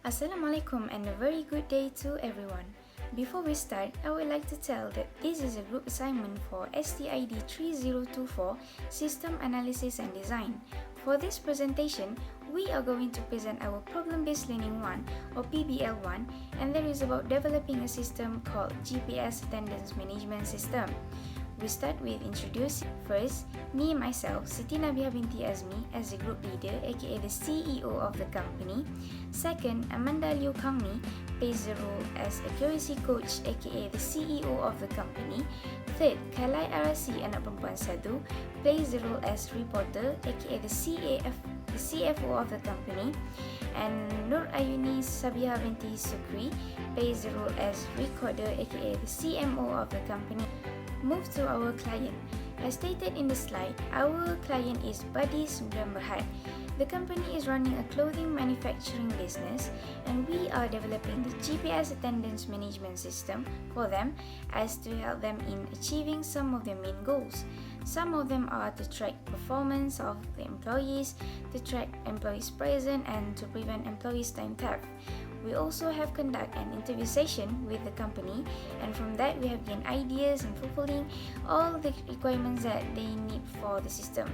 Assalamualaikum and a very good day to everyone. Before we start, I would like to tell that this is a group assignment for STID3024 System Analysis and Design. For this presentation, we are going to present our Problem-Based Learning 1 or PBL1, and that is about developing a system called GPS Attendance Management System. We start with introducing first me myself, Siti Nabihah binti Azmi, as the group leader aka the CEO of the company. Second, Amanda Liu Kangmi plays the role as accuracy coach aka the CEO of the company. Third, Kalai Arasi anak perempuan Sadu plays the role as reporter aka the CFO of the company. And Nur Ayuni Sabiha binti Sukri plays the role as recorder aka the CMO of the company. Move to our client. As stated in the slide, our client is Zex Gen Bhd. The company is running a clothing manufacturing business, and we are developing the GPS attendance management system for them as to help them in achieving some of their main goals. Some of them are to track performance of the employees, to track employees present, and to prevent employees time theft. We also have conduct an interview session with the company, and from that we have gained ideas in fulfilling all the requirements that they need for the system.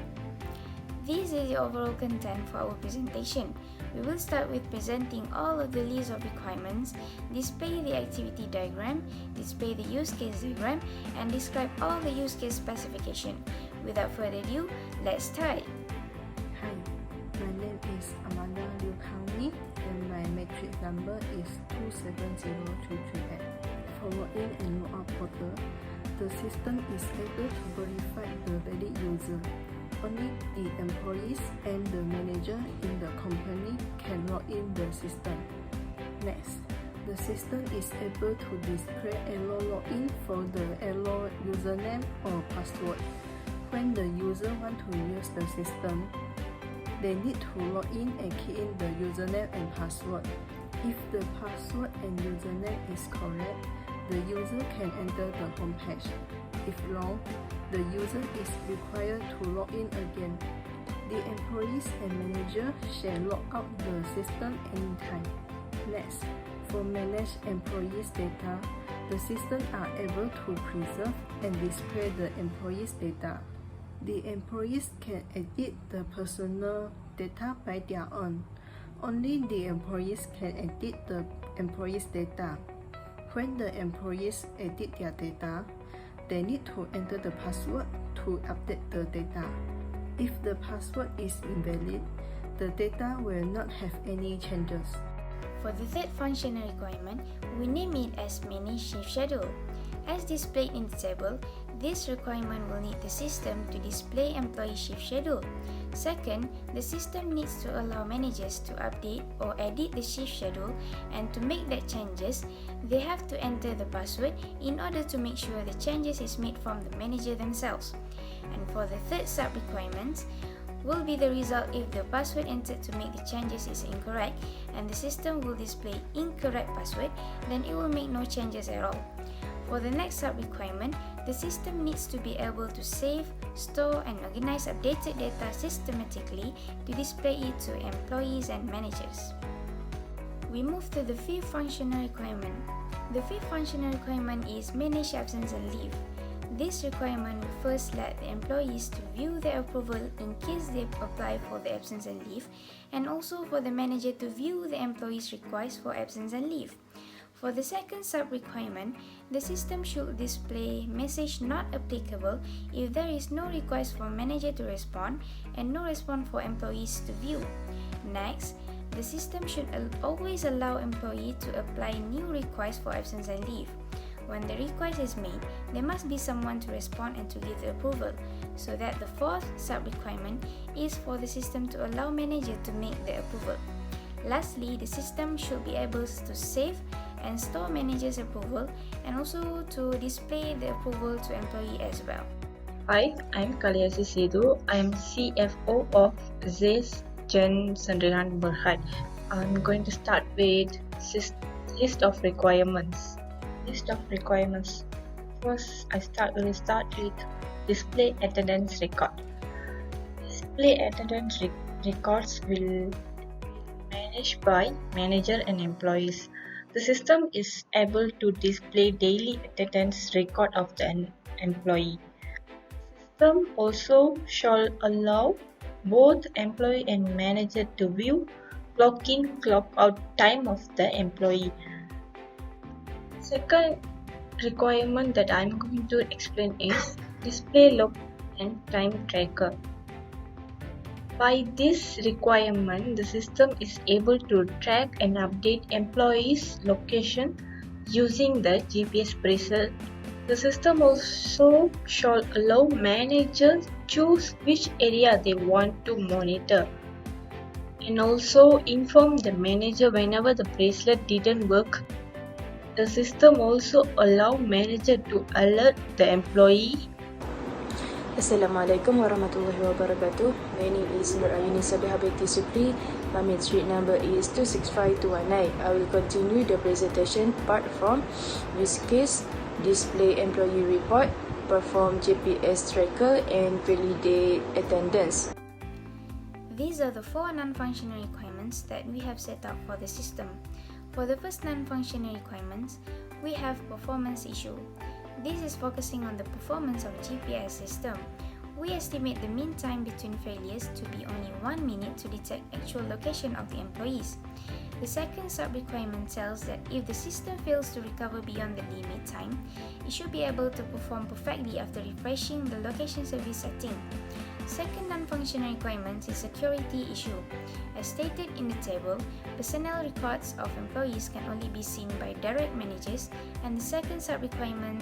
This is the overall content for our presentation. We will start with presenting all of the list of requirements, display the activity diagram, display the use case diagram, and describe all the use case specification. Without further ado, let's start. Hi, my name is Amanda Liu Kangmi and my matrix number is 270338. For login and logout portal, the system is able to verify the valid user. Only the employees and the manager in the company can log in the system. Next, the system is able to display error login for the error username or password. When the user want to use the system, they need to log in and key in the username and password. If the password and username is correct, the user can enter the home page. If wrong, the user is required to log in again. The employees and manager shall log out the system anytime. Next, for manage employees' data, the system are able to preserve and display the employees' data. The employees can edit the personal data by their own. Only the employees can edit the employees' data. When the employees edit their data, they need to enter the password to update the data. If the password is invalid, the data will not have any changes. For the third functional requirement, we name it as Manage Shift Schedule. As displayed in the table, this requirement will need the system to display employee shift schedule. Second, the system needs to allow managers to update or edit the shift schedule, and to make that changes, they have to enter the password in order to make sure the changes is made from the manager themselves. And for the third sub-requirement, will be the result if the password entered to make the changes is incorrect and the system will display incorrect password, then it will make no changes at all. For the next sub-requirement, the system needs to be able to save, store, and organize updated data systematically to display it to employees and managers. We move to the fifth functional requirement. The fifth functional requirement is Manage Absence and Leave. This requirement will first let the employees to view their approval in case they apply for the absence and leave, and also for the manager to view the employee's request for absence and leave. For the second sub-requirement, the system should display message not applicable if there is no request for manager to respond and no response for employees to view. Next, the system should always allow employee to apply new requests for absence and leave. When the request is made, there must be someone to respond and to give the approval, so that the fourth sub-requirement is for the system to allow manager to make the approval. Lastly, the system should be able to save and store manager's approval, and also to display the approval to employee as well. Hi, I'm Kaliasi Sidhu. I'm CFO of Zex Gen Sdn Bhd. I'm going to start with list of requirements. First, will start with display attendance record. Display attendance records will manage managed by manager and employees. The system is able to display daily attendance record of the employee. The system also shall allow both employee and manager to view clock in, clock out time of the employee. Second requirement that I'm going to explain is display log and time tracker. By this requirement, the system is able to track and update employees' location using the GPS bracelet. The system also shall allow managers choose which area they want to monitor and also inform the manager whenever the bracelet didn't work. The system also allow manager to alert the employee. Assalamualaikum warahmatullahi wabarakatuh. My name is Nur Ayuni Sabihabeti Supri. My matric number is 265219. I will continue the presentation part from use case, display employee report, perform GPS tracker, and validate attendance. These are the 4 non-functional requirements that we have set up for the system. For the first non-functional requirements, we have performance issue. This is focusing on the performance of GPS system. We estimate the mean time between failures to be only 1 minute to detect actual location of the employees. The second sub-requirement tells that if the system fails to recover beyond the limit time, it should be able to perform perfectly after refreshing the location service setting. Second non-functional requirement is security issue. As stated in the table, personnel records of employees can only be seen by direct managers, and the second sub-requirement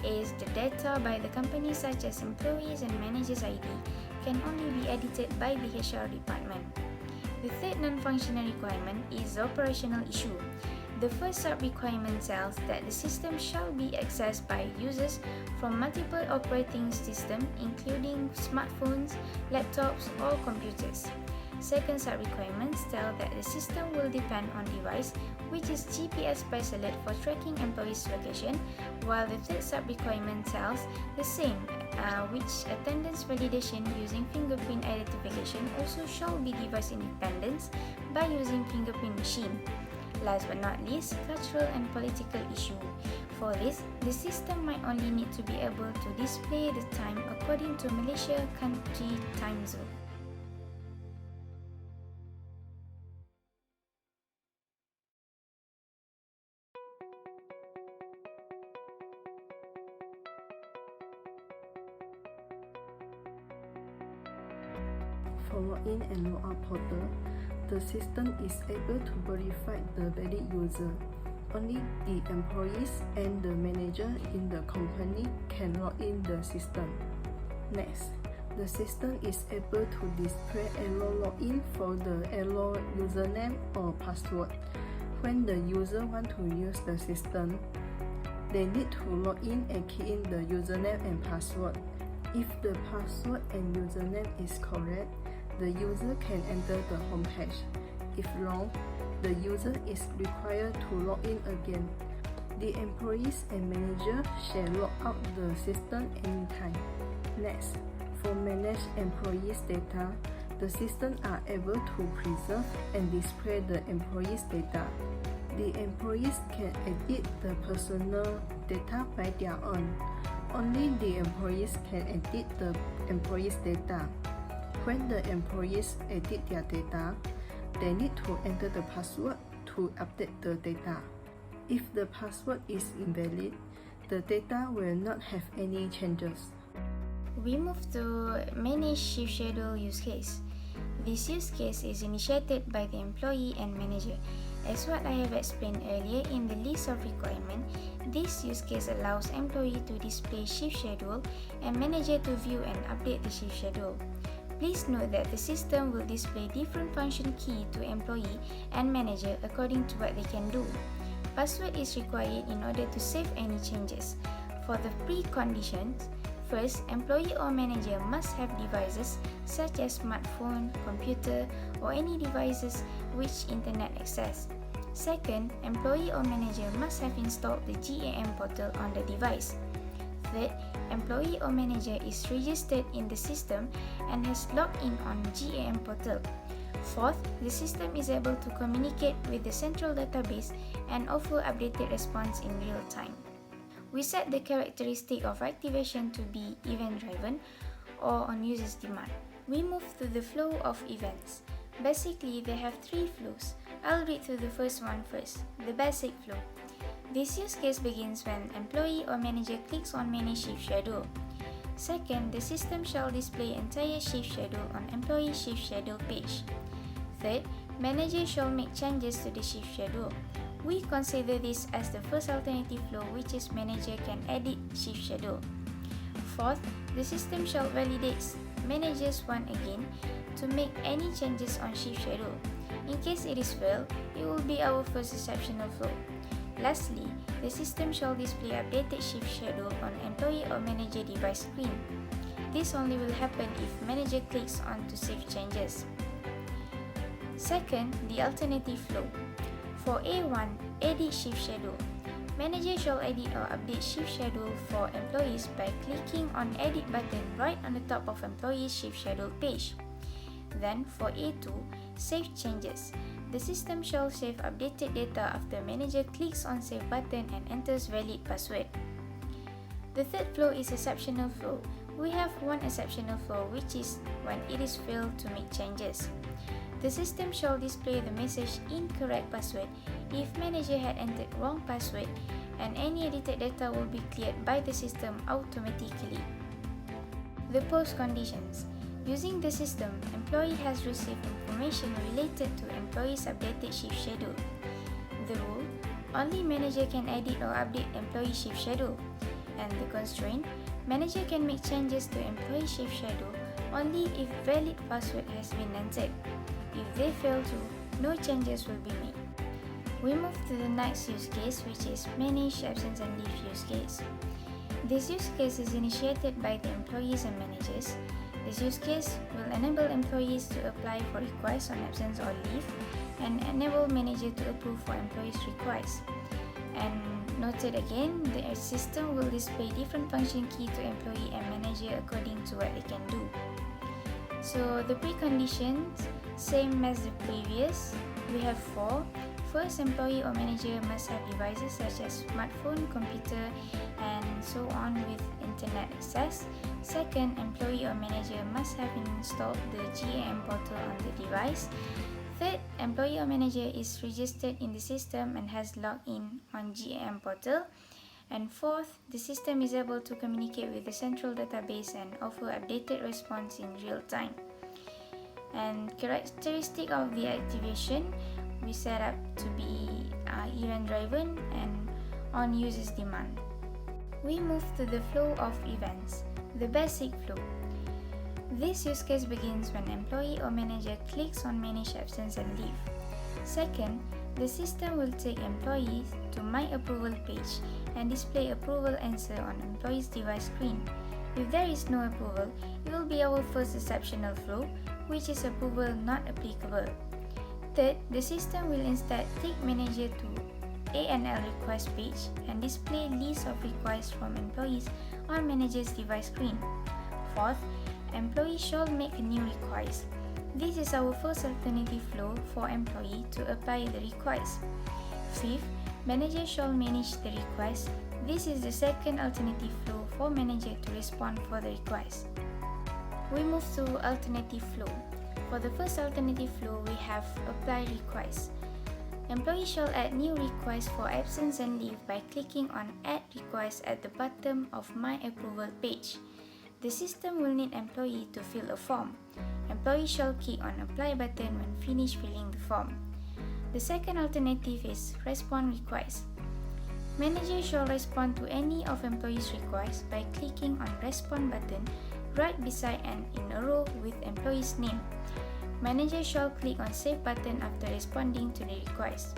is the data by the company such as employees and managers' ID can only be edited by the HR department. The third non-functional requirement is the operational issue. The first sub-requirement tells that the system shall be accessed by users from multiple operating systems including smartphones, laptops, or computers. Second sub-requirements tell that the system will depend on device which is GPS bracelet for tracking employees' location, while the third sub-requirement tells the same, which attendance validation using fingerprint identification also shall be device independence by using fingerprint machine. Last but not least, cultural and political issue. For this, the system might only need to be able to display the time according to Malaysia country time zone. For login and logout portal, the system is able to verify the valid user. Only the employees and the manager in the company can log in the system. Next, the system is able to display error login for the error username or password. When the user want to use the system, they need to log in and key in the username and password. If the password and username is correct, the user can enter the home page. If wrong, the user is required to log in again. The employees and manager shall log out the system anytime. Next, for manage employees' data, the system are able to preserve and display the employees' data. The employees can edit the personal data by their own. Only the employees can edit the employees' data. When the employees edit their data, they need to enter the password to update the data. If the password is invalid, the data will not have any changes. We move to manage shift schedule use case. This use case is initiated by the employee and manager. As what I have explained earlier in the list of requirements, this use case allows employee to display shift schedule and manager to view and update the shift schedule. Please note that the system will display different function key to employee and manager according to what they can do. Password is required in order to save any changes. For the preconditions, first, employee or manager must have devices such as smartphone, computer, or any devices which internet access. Second, employee or manager must have installed the GAM portal on the device. Third, employee or manager is registered in the system and has logged in on GAM portal. Fourth, the system is able to communicate with the central database and offer updated response in real time. We set the characteristic of activation to be event-driven or on user's demand. We move to the flow of events. Basically, they have three flows. I'll read through the first one first, the basic flow. This use case begins when employee or manager clicks on Manage Shift Schedule. Second, the system shall display entire shift schedule on employee shift schedule page. Third, manager shall make changes to the shift schedule. We consider this as the first alternative flow, which is manager can edit shift schedule. Fourth, the system shall validate managers once again to make any changes on shift schedule. In case it is failed, it will be our first exceptional flow. Lastly, the system shall display updated shift schedule on employee or manager device screen. This only will happen if manager clicks on to save changes. Second, the alternative flow. For A1, edit shift schedule. Manager shall edit or update shift schedule for employees by clicking on edit button right on the top of employee's shift schedule page. Then for A2, save changes. The system shall save updated data after manager clicks on save button and enters valid password. The third flow is exceptional flow. We have one exceptional flow, which is when it is failed to make changes. The system shall display the message incorrect password if manager had entered wrong password, and any edited data will be cleared by the system automatically. The post conditions. Using the system, employee has received information related to employee's updated shift schedule. The rule: only manager can edit or update employee shift schedule. And the constraint: manager can make changes to employee shift schedule only if valid password has been entered. If they fail to, no changes will be made. We move to the next use case, which is Manage Absence and Leave use case. This use case is initiated by the employees and managers. This use case will enable employees to apply for requests on absence or leave and enable manager to approve for employees' requests. And noted again, the system will display different function key to employee and manager according to what they can do. So the preconditions, same as the previous, we have 4. First, employee or manager must have devices such as smartphone, computer, and so on with internet access. Second, employee or manager must have installed the GAM portal on the device. Third, employee or manager is registered in the system and has logged in on GAM portal. And fourth, the system is able to communicate with the central database and offer updated response in real time. And characteristic of the activation, we set up to be event-driven and on user's demand. We move to the flow of events, the basic flow. This use case begins when employee or manager clicks on Manage Absence and Leave. Second, the system will take employees to My Approval page and display approval answer on employee's device screen. If there is no approval, it will be our first exceptional flow, which is approval not applicable. Third, the system will instead take manager to ANL request page and display list of requests from employees on manager's device screen. Fourth, employee shall make a new request. This is our first alternative flow for employee to apply the request. Fifth, manager shall manage the request. This is the second alternative flow for manager to respond for the request. We move to alternative flow. For the first alternative flow, we have apply request. Employee shall add new request for absence and leave by clicking on Add Request at the bottom of My Approval page. The system will need employee to fill a form. Employee shall click on Apply button when finished filling the form. The second alternative is Respond Request. Manager shall respond to any of employee's requests by clicking on Respond button right beside and in a row with employee's name. Manager shall click on Save button after responding to the request.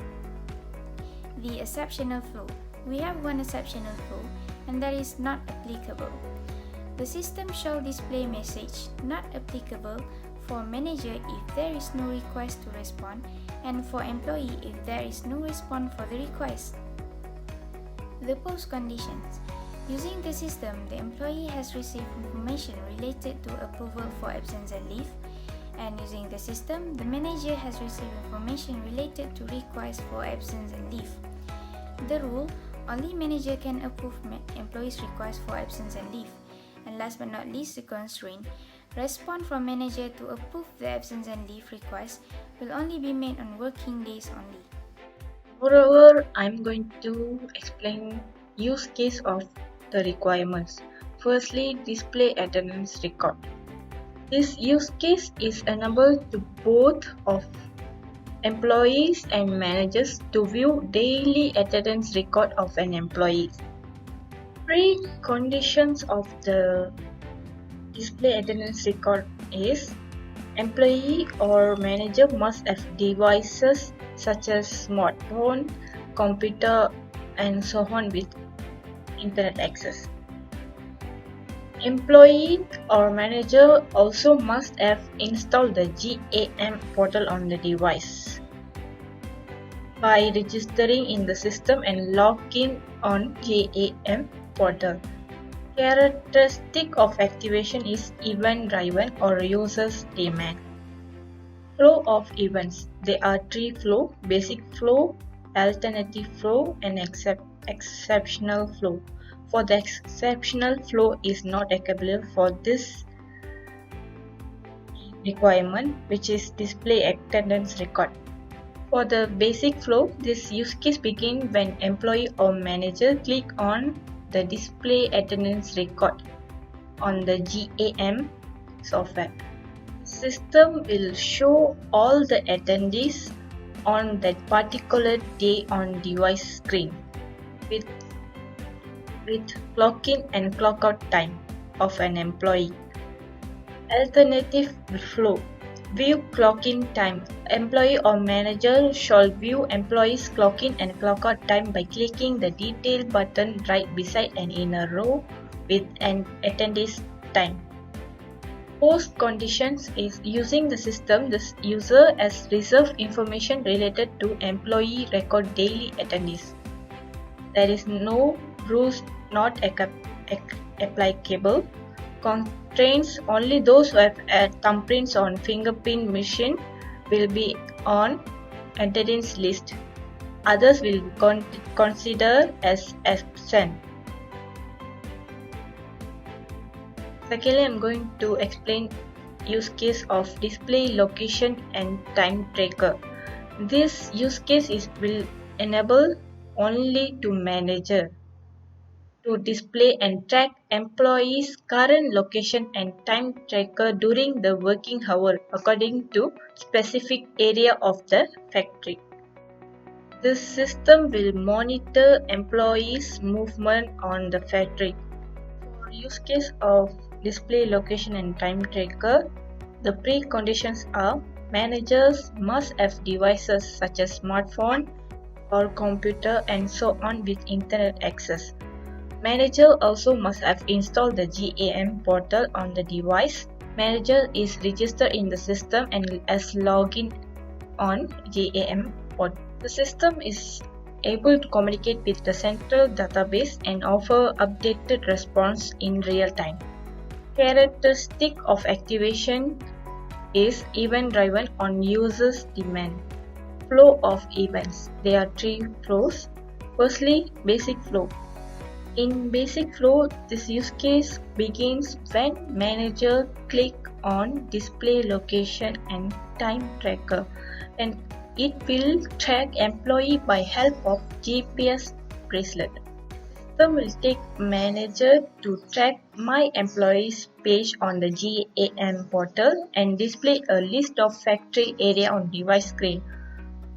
The exceptional flow. We have one exceptional flow, and that is not applicable. The system shall display message not applicable for manager if there is no request to respond, and for employee if there is no response for the request. The post conditions. Using the system, the employee has received information related to approval for absence and leave, And using the system, the manager has received information related to requests for absence and leave. The rule: only manager can approve employees' requests for absence and leave. And last but not least, the constraint: response from manager to approve the absence and leave request will only be made on working days only. Moreover, I'm going to explain use case of the requirements. Firstly, display attendance record. This use case is enabled to both of employees and managers to view daily attendance record of an employee. Preconditions of the display attendance record is: employee or manager must have devices such as smartphone, computer, and so on with internet access. Employee or manager also must have installed the GAM portal on the device by registering in the system and logging on GAM portal. Characteristic of activation is event-driven or users demand. Flow of events. There are three flow: basic flow, alternative flow, and exceptional flow. For the exceptional flow is not applicable for this requirement, which is display attendance record. For the basic flow, this use case begins when employee or manager click on the display attendance record on the GAM software. System will show all the attendees on that particular day on device screen with clock in and clock out time of an employee. Alternative flow: view clock in time. Employee or manager shall view employees' clock in and clock out time by clicking the detail button right beside and in a row with an attendee's time. Post conditions is: using the system, the user has reserved information related to employee record daily attendees. There is no rules not applicable. Constraints: only those who have thumbprints on fingerprint machine will be on attendance list. Others will consider as absent. Secondly, I'm going to explain use case of display location and time tracker. This use case will enable only to manager to display and track employees' current location and time tracker during the working hour according to specific area of the factory. This system will monitor employees' movement on the factory. For use case of display location and time tracker, the preconditions are: managers must have devices such as smartphone or computer and so on with internet access. Manager also must have installed the GAM portal on the device. Manager is registered in the system and has login on GAM portal. The system is able to communicate with the central database and offer updated response in real time. Characteristic of activation is event-driven on users' demand. Flow of events. There are three flows. Firstly, basic flow. In basic flow, this use case begins when manager click on display location and time tracker, and it will track employee by help of GPS bracelet. System will take manager to track my employees page on the GAM portal and display a list of factory area on device screen.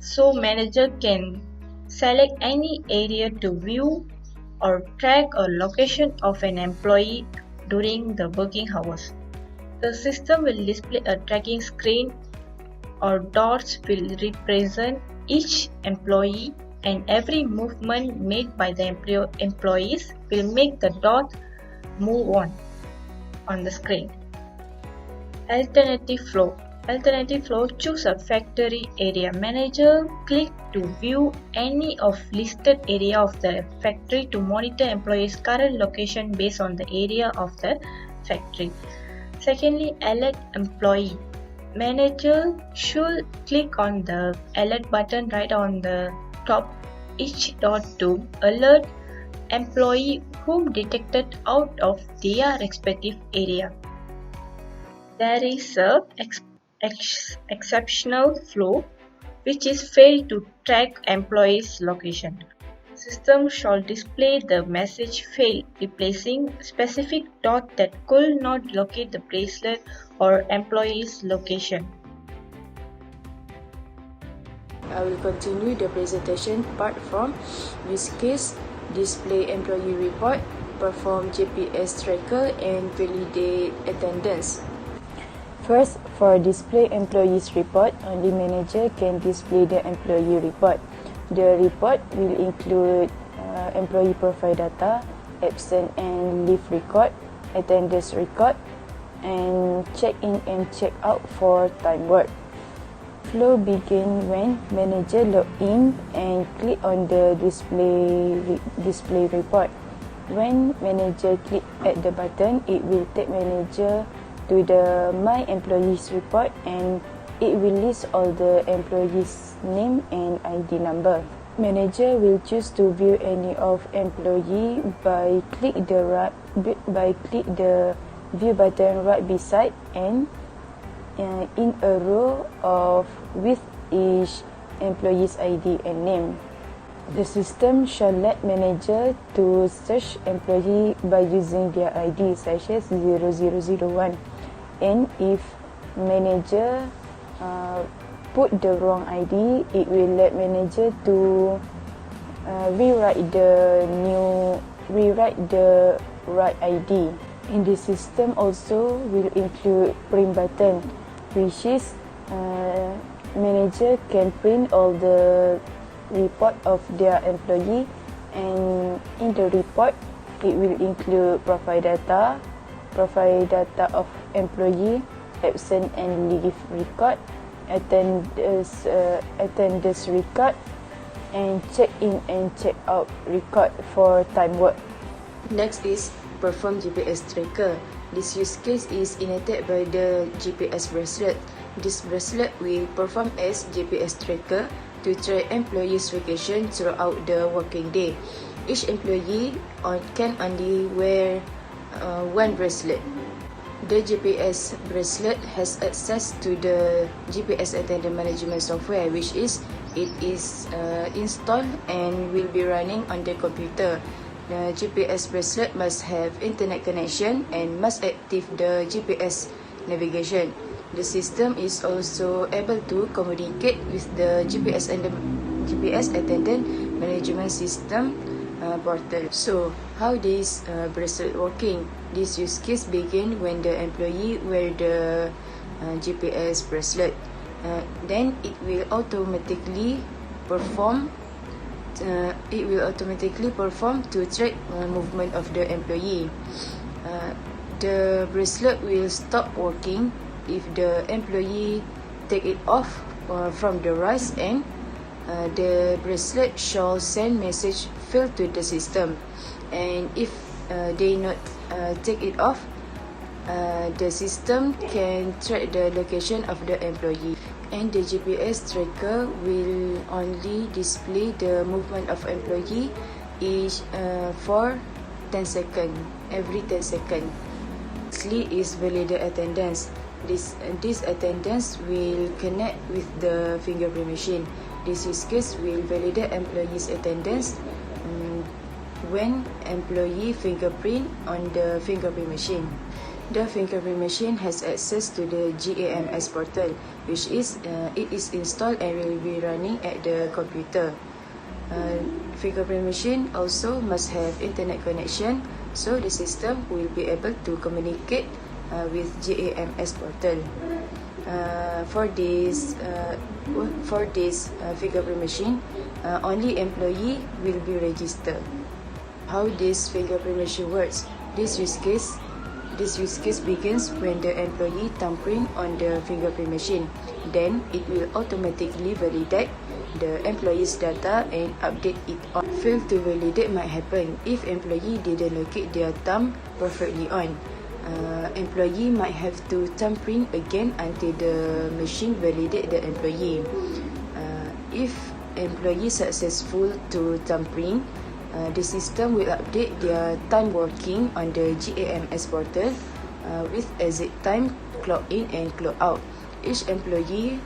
So manager can select any area to view or track a location of an employee during the working hours. The system will display a tracking screen or dots will represent each employee, and every movement made by the employees will make the dot move on the screen. Alternative flow. Alternative flow: choose a factory area. Manager click to view any of listed area of the factory to monitor employees' current location based on the area of the factory. Secondly, alert employee. Manager should click on the alert button right on the top each dot to alert employee whom detected out of their respective area. There is a exceptional flow which is failed to track employee's location. System shall display the message failed, replacing specific dot that could not locate the bracelet or employee's location. I will continue the presentation part from use case, display employee report, perform GPS tracker, and validate attendance. First, for display employees report, only manager can display the employee report. The report will include employee profile data, absent and leave record, attendance record, and check-in and check-out for time work. Flow begin when manager log in and click on the display report. When manager click at the button, it will take manager to the My Employees report and it will list all the employees' name and ID number. Manager will choose to view any of employee by click the view button right beside and in a row of with each employee's ID and name. The system shall let manager to search employee by using their ID such as 0001, and if manager put the wrong ID, it will let manager to rewrite the right ID. In the system also will include print button, which is manager can print all the report of their employee, and in the report it will include profile data of employee, absent and leave record, attendance record, and check-in and check-out record for time work. Next is perform GPS tracker. This use case is enacted by the GPS bracelet. This bracelet will perform as GPS tracker to track employees' location throughout the working day. Each employee can only wear one bracelet. The GPS bracelet has access to the GPS attendance management software, which is installed and will be running on the computer. The GPS bracelet must have internet connection and must active the GPS navigation. The system is also able to communicate with the GPS attendant management system portal. So, how this bracelet working? This use case begin when the employee wear the GPS bracelet. Then it will automatically perform to track movement of the employee. The bracelet will stop working if the employee take it off from the wrist, and the bracelet shall send message failed to the system. And if they not take it off, the system can track the location of the employee, and the GPS tracker will only display the movement of employee for 10 seconds, every 10 seconds. Lastly is validate attendance. This attendance will connect with the fingerprint machine. This use case will validate employee's attendance when employee fingerprint on the fingerprint machine. The fingerprint machine has access to the GAMS portal, which is it is installed and will be running at the computer. Fingerprint machine also must have internet connection, so the system will be able to communicate with GAMS portal. For this fingerprint machine, only employee will be registered. How this fingerprint machine works? This use case begins when the employee thumbprint on the fingerprint machine. Then it will automatically validate the employee's data and update it on. Fail to validate might happen if employee didn't locate their thumb perfectly on. employee might have to thumb print again until the machine validate the employee. If employee successful to thumb print, the system will update their time working on the GAMS portal with exit time, clock in and clock out. Each employee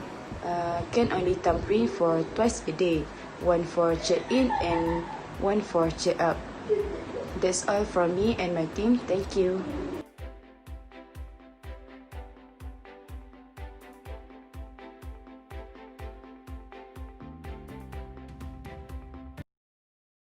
can only thumb print for twice a day, one for check-in and one for check-out. That's all from me and my team. Thank you.